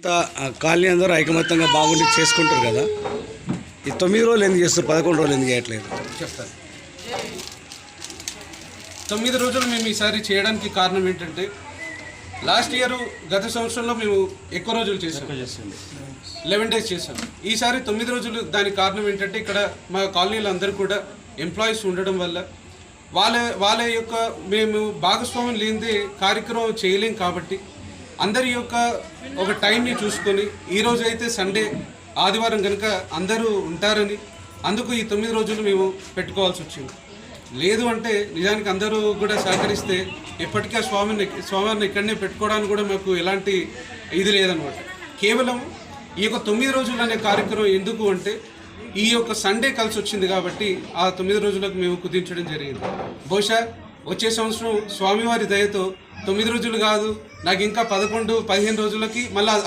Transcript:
అంతా కాలనీ అందరూ ఐకమత్యంగా బాగుండి చేసుకుంటారు కదా. ఈ 9 రోజులు ఎందుకు చేస్తారు, 11 రోజులు ఎందుకు చేయట్లేదు? చెప్తాను. 9 రోజులు మేము ఈసారి చేయడానికి కారణం ఏంటంటే, లాస్ట్ ఇయర్ గత సంవత్సరంలో మేము ఎక్కువ రోజులు చేసాం, 11 days చేసాం. ఈసారి 9 రోజులు. దానికి కారణం ఏంటంటే, ఇక్కడ మా కాలనీలో అందరూ కూడా ఎంప్లాయీస్ ఉండడం వల్ల వాళ్ళ యొక్క మేము భాగస్వామ్యం లేనిదే కార్యక్రమం చేయలేం. కాబట్టి అందరి యొక్క ఒక టైంని చూసుకొని, ఈరోజు అయితే సండే ఆదివారం కనుక అందరూ ఉంటారని అందుకు ఈ 9 రోజులు మేము పెట్టుకోవాల్సి వచ్చింది. లేదు అంటే నిజానికి అందరూ కూడా సహకరిస్తే ఎప్పటికీ ఆ స్వామివారిని ఇక్కడనే పెట్టుకోవడానికి కూడా మాకు ఎలాంటి ఇది లేదనమాట. కేవలం ఈ యొక్క 9 రోజులు అనే కార్యక్రమం ఎందుకు అంటే, ఈ యొక్క సండే కలిసి వచ్చింది కాబట్టి ఆ 9 రోజులకు మేము కుదించడం జరిగింది. బహుశా వచ్చే సంవత్సరం స్వామివారి దయతో 9 రోజులు కాదు, నాకు ఇంకా 11-15 రోజులకి మళ్ళీ అలా